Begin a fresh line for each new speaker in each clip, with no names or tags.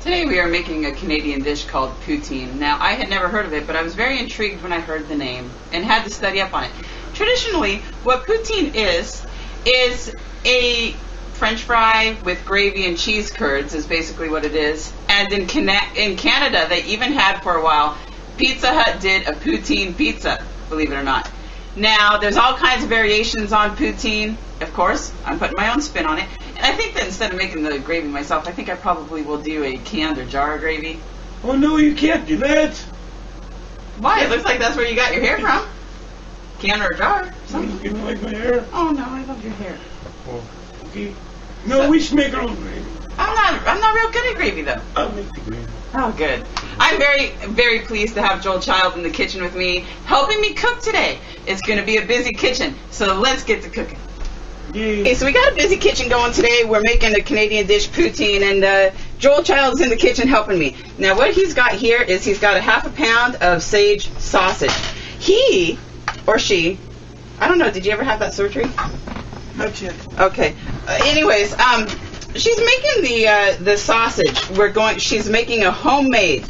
Today we are making a Canadian dish called poutine. Now, I had never heard of it, but I was very intrigued when I heard the name and had to study up on it. Traditionally, what poutine is a French fry with gravy and cheese curds is basically what it is. And in Canada, they even had for a while, Pizza Hut did a poutine pizza, believe it or not. Now, there's all kinds of variations on poutine. Of course, I'm putting my own spin on it. And I think that instead of making the gravy myself, I think I probably will do a canned or jar gravy.
Oh, no, you can't do that.
Why? It looks like that's where you got your hair from. Can or jar?
You don't like my hair?
Oh, no, I love your hair.
Oh, okay. No, we should make our own gravy.
I'm not real good at gravy, though.
I'll make the gravy.
Oh, good. I'm very, very pleased to have Joel Child in the kitchen with me, helping me cook today. It's going to be a busy kitchen, so let's get to cooking.
Yay.
Okay, so we got a busy kitchen going today. We're making a Canadian dish, poutine, and Joel Child's in the kitchen helping me. Now, what he's got here is he's got a half a pound of sage sausage. He, or she, I don't know, did you ever have that surgery?
Not yet.
Okay. Anyways, she's making the sausage. She's making a homemade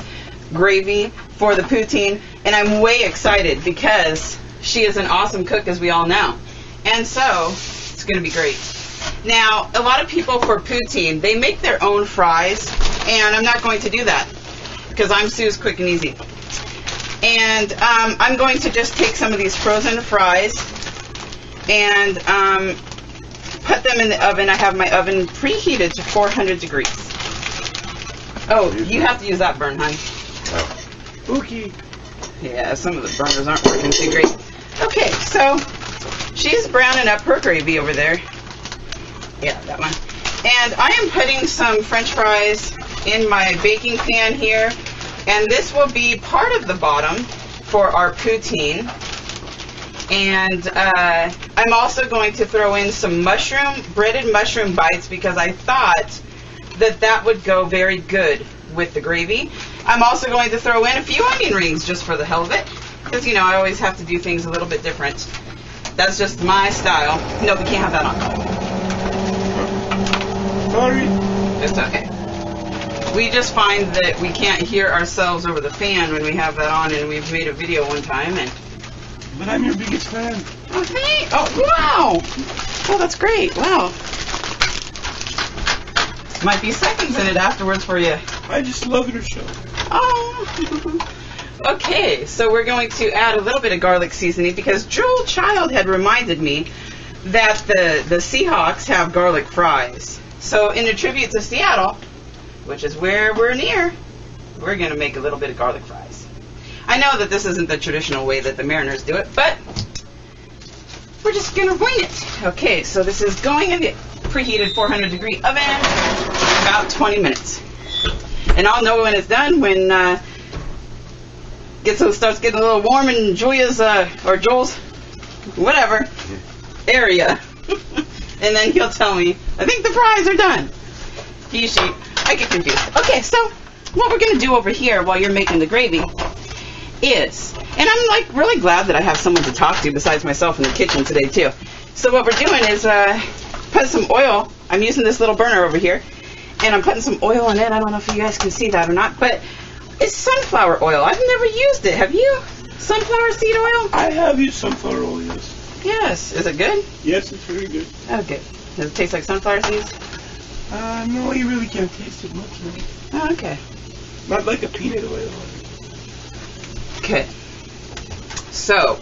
gravy for the poutine, and I'm way excited because she is an awesome cook, as we all know. And so, it's going to be great. Now, a lot of people for poutine, they make their own fries, and I'm not going to do that because I'm Sue's Quick and Easy. And I'm going to just take some of these frozen fries and put them in the oven. I have my oven preheated to 400 degrees. Oh, you have to use that burn, hon.
Oh. Okay.
Yeah, some of the burners aren't working too great. Okay, so she's browning up her gravy over there. Yeah, that one. And I am putting some French fries in my baking pan here. And this will be part of the bottom for our poutine. And I'm also going to throw in some breaded mushroom bites because I thought that would go very good with the gravy. I'm also going to throw in a few onion rings just for the hell of it. Because, you know, I always have to do things a little bit different. That's just my style. No, we can't have that on.
Sorry.
It's okay. We just find that we can't hear ourselves over the fan when we have that on, and we've made a video one time.
But I'm your biggest fan.
Oh, thanks. Oh, wow. Oh, that's great. Wow. Might be seconds in it afterwards for you.
I just love your show.
Oh. Okay, so we're going to add a little bit of garlic seasoning because Joel Child had reminded me that the Seahawks have garlic fries. So in a tribute to Seattle, which is where we're near, we're going to make a little bit of garlic fries. I know that this isn't the traditional way that the Mariners do it, but we're just going to wing it. Okay, so this is going in the preheated 400 degree oven about 20 minutes. And I'll know when it's done when starts getting a little warm in Julia's or Joel's, whatever, area. And then he'll tell me, I think the fries are done. He, she, I get confused. Okay, so what we're going to do over here while you're making the gravy is, and I'm like really glad that I have someone to talk to besides myself in the kitchen today too. So what we're doing is put some oil. I'm using this little burner over here, and I'm putting some oil in it. I don't know if you guys can see that or not, but it's sunflower oil. I've never used it. Have you? Sunflower seed oil?
I have used sunflower oil, yes.
Yes. Is it good?
Yes, it's very good.
Okay. Does it taste like sunflower seeds?
No, you really can't taste it much. No.
Oh, okay.
Not like a peanut oil.
Okay. So,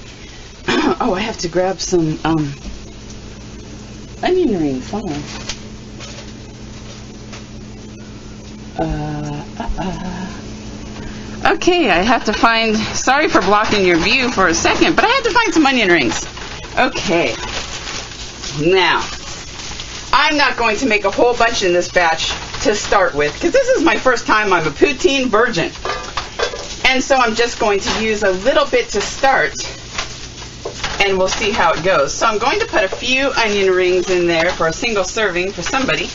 oh, I have to grab some onion rings. Hold on. Okay, I have to find, sorry for blocking your view for a second, but I had to find some onion rings. Okay. Now, I'm not going to make a whole bunch in this batch to start with, because this is my first time. I'm a poutine virgin. And so I'm just going to use a little bit to start, and we'll see how it goes. So I'm going to put a few onion rings in there for a single serving for somebody.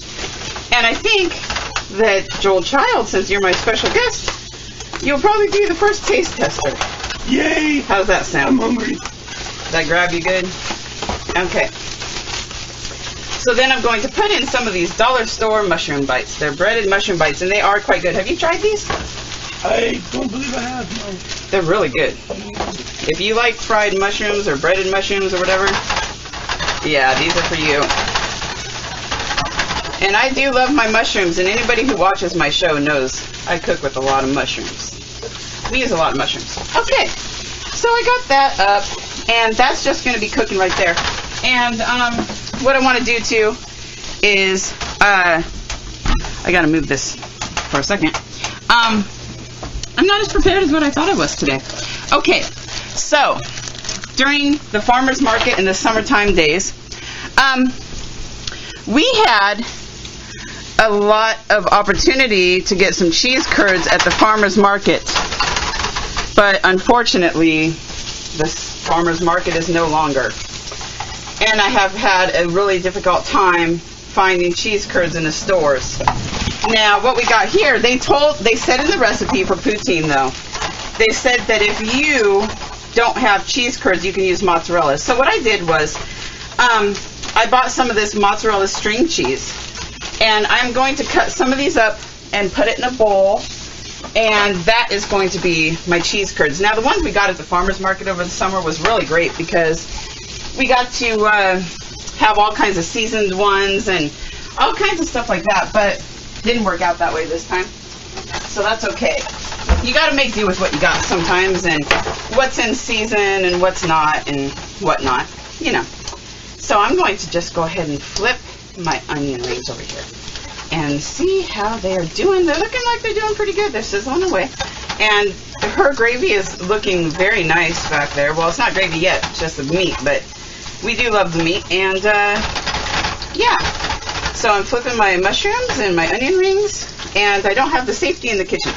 And I think that Joel Child, since you're my special guest, you'll probably be the first taste tester.
Yay!
How's that sound?
I'm hungry.
Did that grab you good? Okay. So then I'm going to put in some of these dollar store mushroom bites. They're breaded mushroom bites, and they are quite good. Have you tried these?
I don't believe I have, no.
They're really good. If you like fried mushrooms or breaded mushrooms or whatever, yeah, these are for you. And I do love my mushrooms, and anybody who watches my show knows I cook with a lot of mushrooms. We use a lot of mushrooms. Okay, so I got that up, and that's just going to be cooking right there. And what I want to do too is, I got to move this for a second. I'm not as prepared as what I thought I was today. Okay, so during the farmer's market in the summertime days, we had a lot of opportunity to get some cheese curds at the farmer's market. But unfortunately, this farmer's market is no longer. And I have had a really difficult time finding cheese curds in the stores. Now, what we got here, they said in the recipe for poutine, though, they said that if you don't have cheese curds, you can use mozzarella. So what I did was, I bought some of this mozzarella string cheese, and I'm going to cut some of these up and put it in a bowl, and that is going to be my cheese curds. Now, the ones we got at the farmer's market over the summer was really great because we got to have all kinds of seasoned ones and all kinds of stuff like that, but didn't work out that way this time, so that's okay. You got to make do with what you got sometimes, and what's in season and what's not and whatnot, you know. So I'm going to just go ahead and flip my onion rings over here and see how they are doing. They're looking like they're doing pretty good. They're sizzling away, and her gravy is looking very nice back there. Well, it's not gravy yet, it's just the meat, but we do love the meat. And yeah, so I'm flipping my mushrooms and my onion rings, and I don't have the safety in the kitchen.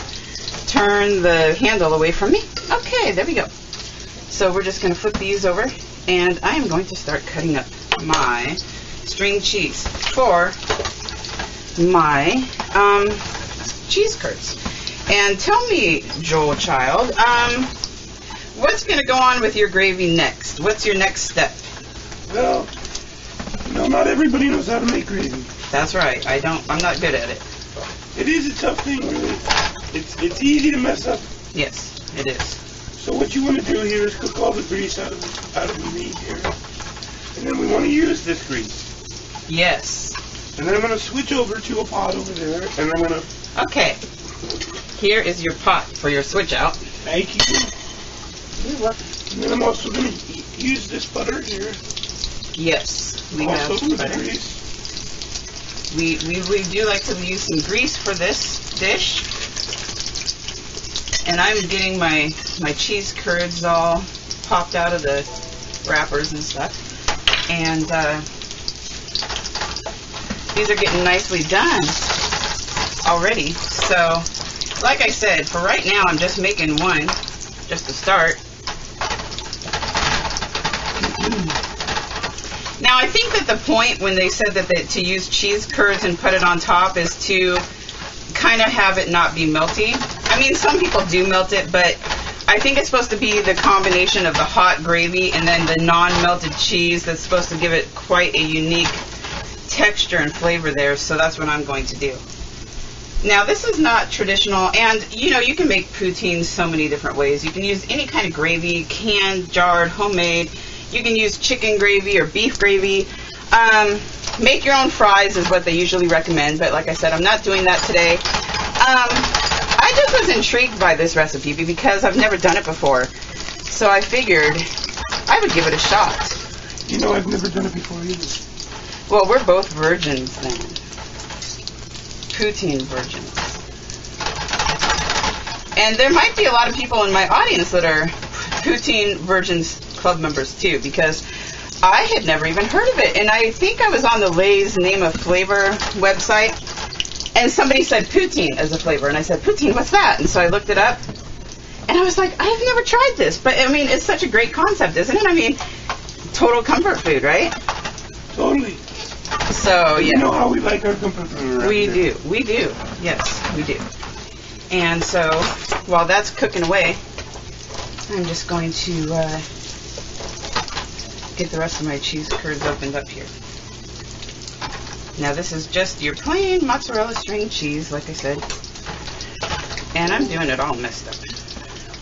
Turn the handle away from me. Okay, there we go. So we're just going to flip these over, and I am going to start cutting up my string cheese for my cheese curds. And tell me, Joel child, what's going to go on with your gravy next? What's your next step?
Well, not everybody knows how to make gravy.
That's right. I'm not good at it.
It is a tough thing, really. It's easy to mess up.
Yes, it is.
So what you want to do here is cook all the grease out of the meat here. And then we want to use this grease.
Yes.
And then I'm going to switch over to a pot over there, and I'm going to...
Okay. Here is your pot for your switch out.
Thank you. You're welcome. And then I'm also going to use this butter here.
Yes, we
also
have butter.
Grease.
We do like to use some grease for this dish. And I'm getting my cheese curds all popped out of the wrappers and stuff. And these are getting nicely done already. So, like I said, for right now, I'm just making one, just to start. Now, I think that the point when they said that to use cheese curds and put it on top is to kind of have it not be melty. I mean, some people do melt it, but I think it's supposed to be the combination of the hot gravy and then the non-melted cheese that's supposed to give it quite a unique texture and flavor there, so that's what I'm going to do. Now, this is not traditional, and you know, you can make poutine so many different ways. You can use any kind of gravy, canned, jarred, homemade. You can use chicken gravy or beef gravy. Make your own fries is what they usually recommend, but like I said, I'm not doing that today. I just was intrigued by this recipe because I've never done it before, so I figured I would give it a shot.
You know, I've never done it before either.
Well, we're both virgins then. Poutine virgins. And there might be a lot of people in my audience that are Poutine Virgins Club members too, because I had never even heard of it. And I think I was on the Lay's Name of Flavor website, and somebody said poutine as a flavor, and I said, poutine, what's that? And so I looked it up, and I was like, I've never tried this, but I mean, it's such a great concept, isn't it? I mean, total comfort food, right?
Totally.
So, yeah.
You know how we like our comfort food around
We
here.
do. We do. Yes, we do. And so, while that's cooking away, I'm just going to get the rest of my cheese curds opened up here. Now this is just your plain mozzarella string cheese, like I said. And I'm doing it all messed up.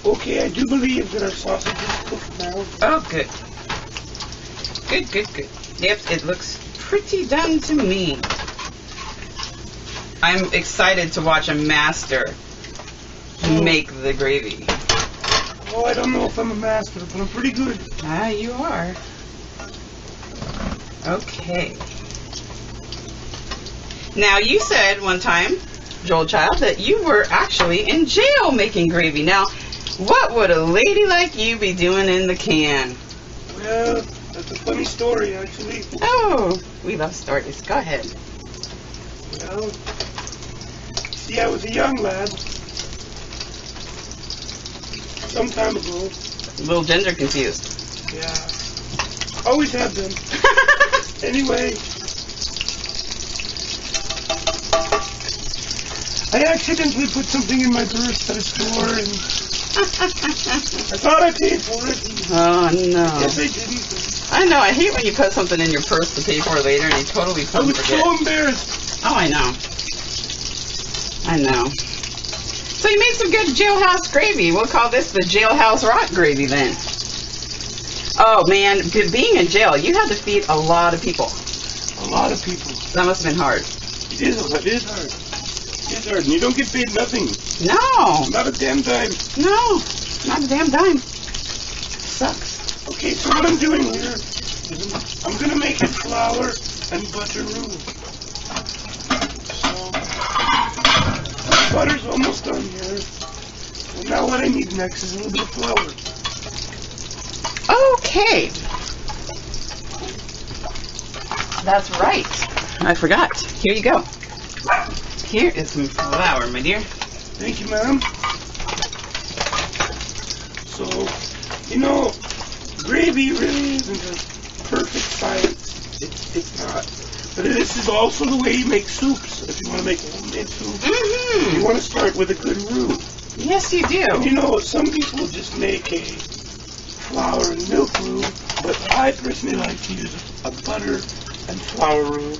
Okay, I do believe that our sausage is cooked now.
Oh, good. Good, good, good. Yep, it looks pretty done to me. I'm excited to watch a master make the gravy.
Oh, I don't know if I'm a master, but I'm pretty good.
Ah, you are. Okay. Now, you said one time, Joel Child, that you were actually in jail making gravy. Now, what would a lady like you be doing in the can?
Well, that's a funny story, actually.
Oh, we love stories. Go ahead.
Well, see, I was a young lad some time ago.
A little gender confused.
Yeah. Always have been. Anyway, I accidentally put something in my purse at a store, and I thought I paid for it.
Oh, no.
Yes, I didn't.
I know. I hate when you put something in your purse to pay for it later and you totally
I
forget.
was so embarrassed.
Oh, I know. I know. So you made some good jailhouse gravy. We'll call this the jailhouse rock gravy then. Oh, man. Being in jail, you had to feed a lot of people.
A lot of people.
That must have been hard.
It is hard. It is hard. It is hard. And you don't get paid nothing.
No.
Not a damn dime.
No. Not a damn dime. Sucks.
Okay, so what I'm doing here is I'm going to make a flour and butter roux. So, the butter's almost done here. So now what I need next is a little bit of flour.
Okay. That's right. I forgot. Here you go. Here is some flour, my dear.
Thank you, ma'am. So, you know, gravy really isn't a perfect science. It's not. But this is also the way you make soups. If you want to make a homemade soup,
Mm-hmm.
you want to start with a good roux.
Yes, you do.
And you know, some people just make a flour and milk roux, but I personally like to use a butter and flour roux.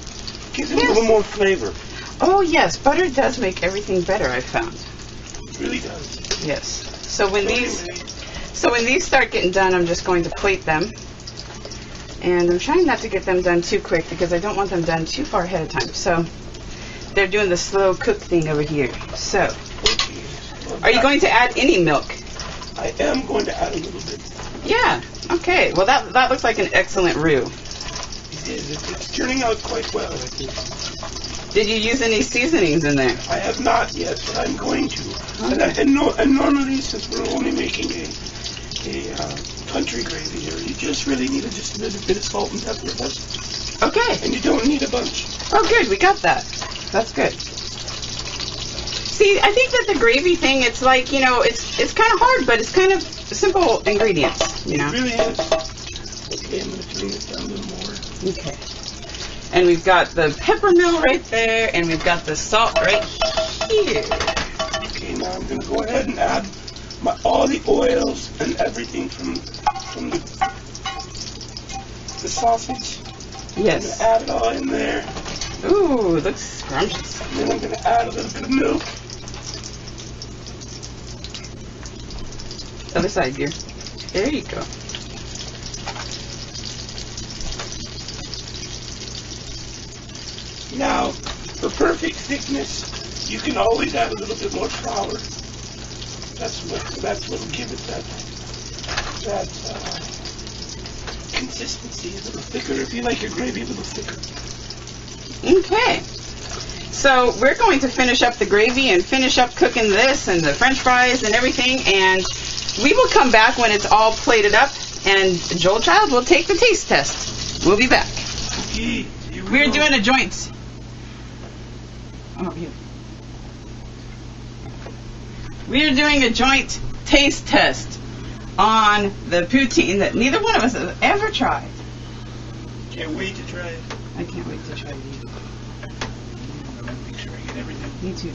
Gives it a little more flavor.
Oh, yes. Butter does make everything better, I've found.
It really does.
Yes. So when these start getting done, I'm just going to plate them. And I'm trying not to get them done too quick because I don't want them done too far ahead of time. So they're doing the slow cook thing over here. So, are you going to add any milk?
I am going to add a little bit.
Yeah. Okay. Well, that looks like an excellent roux.
It is. It's turning out quite well, I think.
Did you use any seasonings in there?
I have not yet, but I'm going to. And normally, since we're only making a country gravy here, you just really need just a little bit of salt and pepper.
Okay.
And you don't need a bunch.
Oh, good. We got that. That's good. See, I think that the gravy thing, it's like, you know, it's kind of hard, but it's kind of simple ingredients, you know.
It really is. Okay, I'm going to turn this down a little more.
Okay. And we've got the peppermill right there, and we've got the salt right here.
Okay, now I'm going to go ahead and add all the oils and everything from the sausage.
Yes.
I'm going to add it all in there.
Ooh, looks scrumptious.
And then I'm going to add a little bit of milk.
Other side, dear. There you go.
Now, for perfect thickness, you can always add a little bit more flour. That's what'll give it that consistency, a little thicker. If you like your gravy a little thicker.
Okay. So we're going to finish up the gravy and finish up cooking this and the French fries and everything, and we will come back when it's all plated up, and Joel Child will take the taste test. We'll be back.
Okay,
We're doing a joint. Oh, here. We're doing a joint taste test on the poutine that neither one of us has ever tried.
Can't wait to try it.
I can't wait to try it.
Make sure I get everything.
Me too.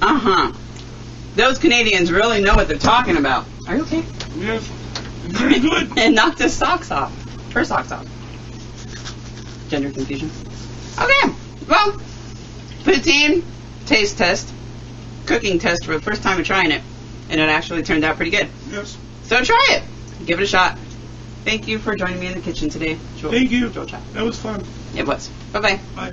Uh-huh. Those Canadians really know what they're talking about. Are you okay?
Yes, very good.
And knocked his socks off. her socks off. Gender confusion. Okay, well, poutine taste test, cooking test for the first time of trying it, and it actually turned out pretty good.
Yes.
So try it. Give it a shot. Thank you for joining me in the kitchen today, Joel.
Thank you.
Joel Chat.
That was fun.
It was. Bye-bye.
Bye.